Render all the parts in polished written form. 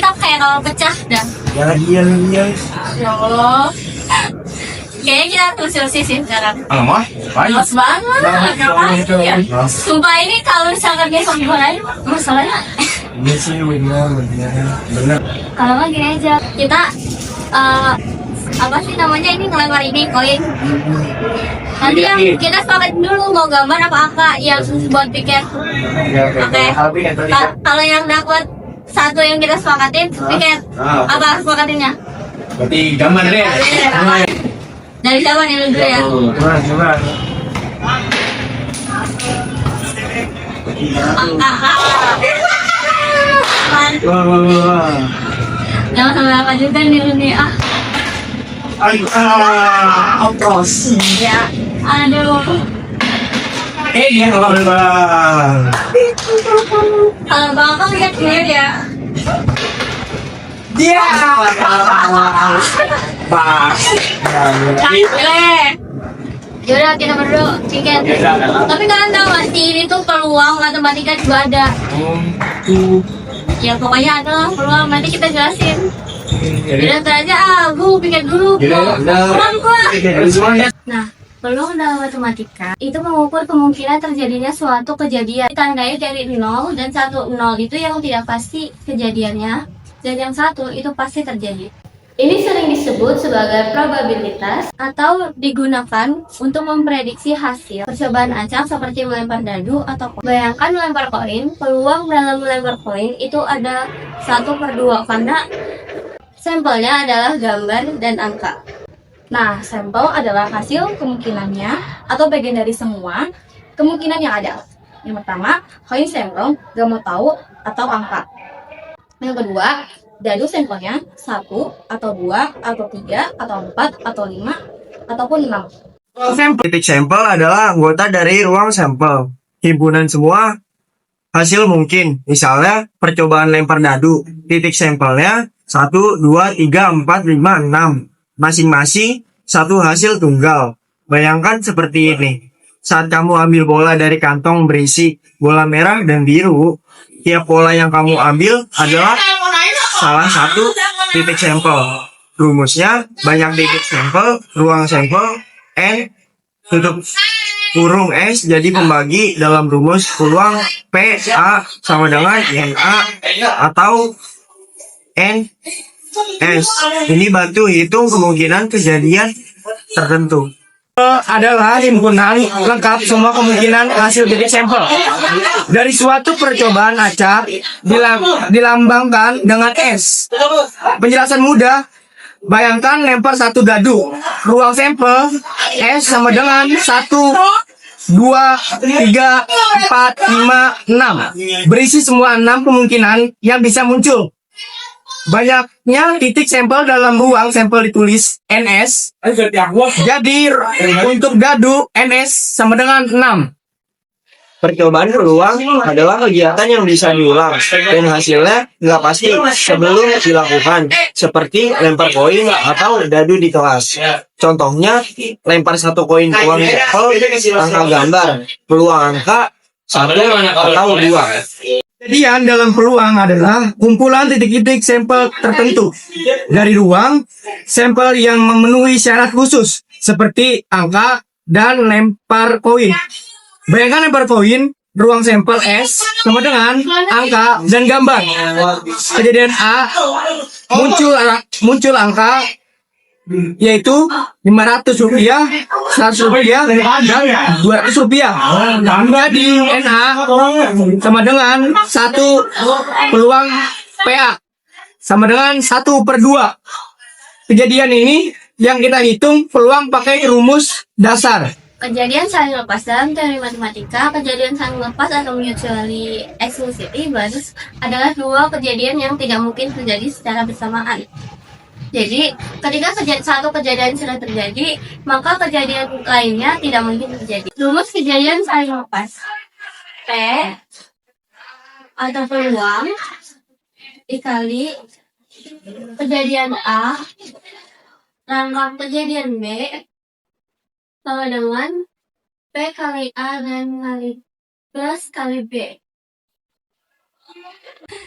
kita kayak kalau pecah dah. Iya. Ya Allah. Kayaknya kita telusuri sih sekarang. Alamak, baik. Males banget. Ngapain ya? Sumpah ini kalau misalkan besok jualan masalahnya. Iya sih, benar. Kalau nggak gini aja, kita apa sih namanya ini ngelempar ini koin. Nanti yang kita sepakat dulu mau gambar apa angka yang buat piket. Oke. Kalau yang dapat satu yang kita sepakatin piket. Apa sepakatinnya? Berarti gambar deh. Dari siapa nih lu dulu ya? Coba. Wah. Jangan sampai apa juga nih lu nih Opros. Ya, aduh. Dia kalau Kalau bang lihat dia ya. dia. Bang. Yaudah kita berdua tiket. Tapi kalian tahu nggak sih ini tuh peluang matematika juga ada. Ya pokoknya ada peluang nanti kita jelasin. Yaudah ntar aja gue pikir dulu. Pulang gua. Nah, peluang dalam matematika itu mengukur kemungkinan terjadinya suatu kejadian. Ditandai dari 0 dan 1. 0 itu yang tidak pasti kejadiannya dan yang 1 itu pasti terjadi. Ini sering disebut sebagai probabilitas atau digunakan untuk memprediksi hasil percobaan acak seperti melempar dadu atau koin. Bayangkan melempar koin, peluang dalam melempar koin itu ada 1/2 karena sampelnya adalah gambar dan angka. Nah, sampel adalah hasil kemungkinannya atau bagian dari semua kemungkinan yang ada. Yang pertama, koin sampel, gak mau tahu, atau angka. Yang kedua, dadu sampelnya 1, atau 2, atau 3, atau 4, atau 5, ataupun 6. Titik sampel adalah anggota dari ruang sampel. Himpunan semua hasil mungkin. Misalnya, percobaan lempar dadu. Titik sampelnya 1, 2, 3, 4, 5, 6. Masing-masing satu hasil tunggal. Bayangkan seperti ini. Saat kamu ambil bola dari kantong berisi bola merah dan biru, tiap bola yang kamu ambil adalah salah satu titik sampel. Rumusnya banyak titik sampel, ruang sampel, N tutup kurung S jadi pembagi dalam rumus peluang P A sama dengan NA atau N S. Ini bantu hitung kemungkinan kejadian tertentu. Adalah himpunan lengkap semua kemungkinan hasil titik sampel dari suatu percobaan acak dilambangkan dengan S. Penjelasan mudah, bayangkan lempar satu dadu, ruang sampel S sama dengan 1, 2, 3, 4, 5, 6 berisi semua 6 kemungkinan yang bisa muncul. Banyaknya titik sampel dalam ruang sampel ditulis NS. Jadi untuk dadu NS sama dengan 6. Percobaan peluang adalah kegiatan yang bisa diulang dan hasilnya nggak pasti sebelum dilakukan, seperti lempar koin atau dadu di kelas. Contohnya, lempar satu koin uang sampel, angka gambar, peluang angka 1 atau 2. Kejadian dalam peluang adalah kumpulan titik-titik sampel tertentu dari ruang sampel yang memenuhi syarat khusus seperti angka dan lempar koin. Bayangkan lempar koin, ruang sampel S sama dengan angka dan gambar. Kejadian A muncul angka yaitu 500 rupiah, 100 rupiah, dan 200 rupiah. Jadi NA sama dengan 1 peluang PA sama dengan 1/2. Kejadian ini yang kita hitung peluang pakai rumus dasar. Kejadian saling lepas dalam teori matematika, kejadian saling lepas atau mutually exclusivity adalah dua kejadian yang tidak mungkin terjadi secara bersamaan. Jadi, ketika satu kejadian sudah terjadi, maka kejadian lainnya tidak mungkin terjadi. Rumus kejadian saling lepas. P atau peluang dikali kejadian A rangkap kejadian B sama dengan P kali A dan kali plus kali B.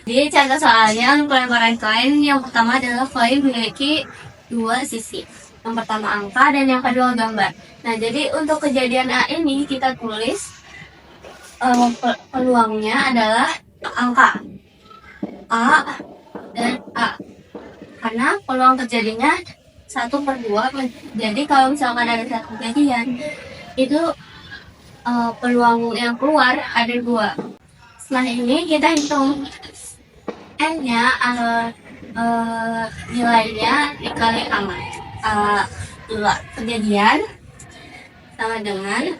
Jadi contoh soalnya untuk pelemparan koin yang pertama adalah koin memiliki dua sisi. Yang pertama angka dan yang kedua gambar. Nah, jadi untuk kejadian A ini kita tulis peluangnya adalah angka A dan A. Karena peluang terjadinya 1/2. Jadi kalau misalkan ada satu kejadian, itu peluang yang keluar ada 2. Setelah ini kita hitung N-nya nilainya dikali dua kejadian sama dengan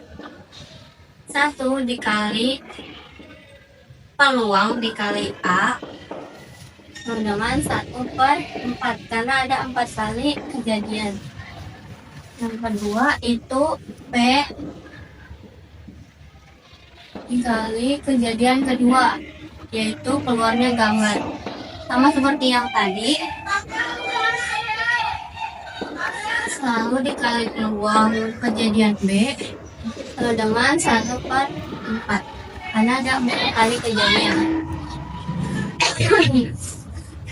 1 dikali peluang dikali A sama dengan 1/4 karena ada 4 kali kejadian. Yang kedua itu P dikali kejadian kedua, yaitu keluarnya gambar. Sama seperti yang tadi, selalu dikali peluang kejadian B sama dengan 1/4 karena ada 4 kali kejadian.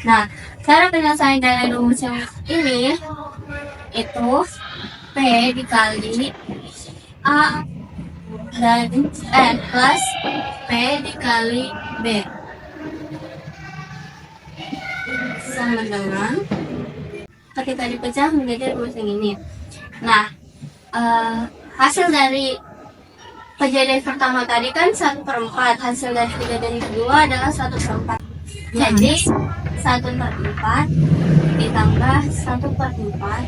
Nah, cara penyelesaian dari rumus yang ini itu P dikali A dan plus P dikali B sama dengan ketika dipecah menjadi rumus yang ini. Nah, hasil dari kejadian pertama tadi kan 1/4, hasil dari kejadian kedua adalah 1/4. Jadi 1/4 ditambah 1/4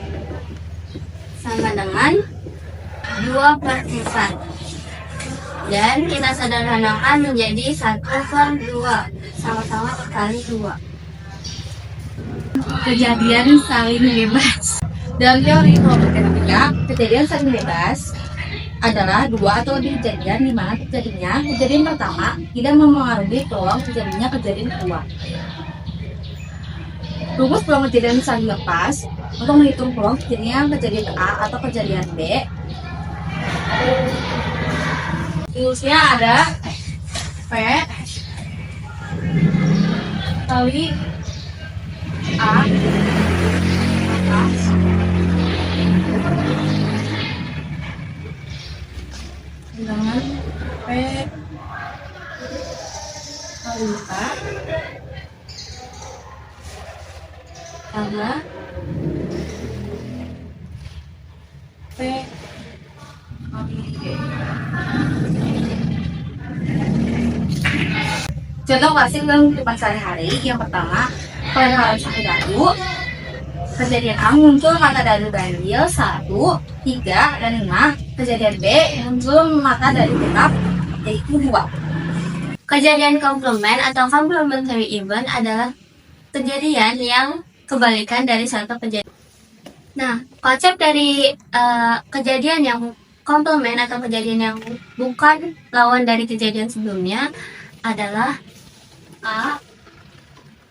sama dengan 2/4. Dan kita sederhanakan menjadi 1/2, sama-sama kali 2. Kejadian saling bebas. Dalam teori kelompok ketiga, kejadian saling bebas adalah dua atau lebih kejadian di mana terjadinya kejadian pertama tidak mempengaruhi peluang terjadinya kejadian kedua. Rumus peluang kejadian saling lepas untuk menghitung peluang terjadinya kejadian A atau kejadian B. Rumusnya ada P kali A atas dengan P kali A sama P kali B. Contoh klasik dalam kehidupan sehari-hari. Yang pertama, pelemparan pakai dadu. Kejadian A muncul mata dadu ganjil 1, 3, dan 5. Kejadian B muncul mata dadu genap yaitu 2. Kejadian komplement atau complementary event adalah kejadian yang kebalikan dari satu kejadian. Nah, konsep dari kejadian yang komplement atau kejadian yang bukan lawan dari kejadian sebelumnya adalah A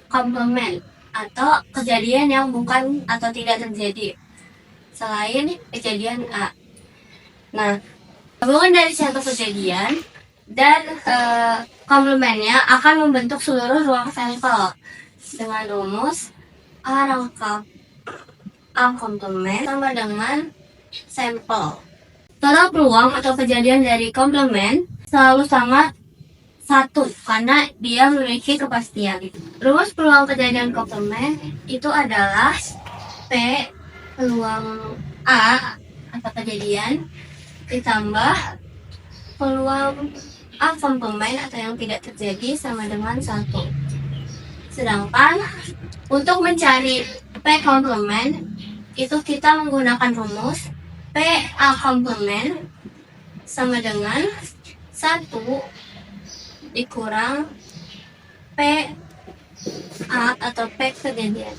komplement atau kejadian yang bukan atau tidak terjadi selain kejadian A. Nah, gabungan dari satu kejadian dan komplementnya akan membentuk seluruh ruang sampel dengan rumus A lengkap A komplement sama dengan sampel. Total peluang atau kejadian dari komplement selalu sama 1 karena dia memiliki kepastian. Rumus peluang kejadian komplement itu adalah P peluang A atau kejadian ditambah peluang A komplement atau yang tidak terjadi sama dengan 1. Sedangkan untuk mencari P komplement itu kita menggunakan rumus P A komplement sama dengan 1 dikurang P A atau P kejadian.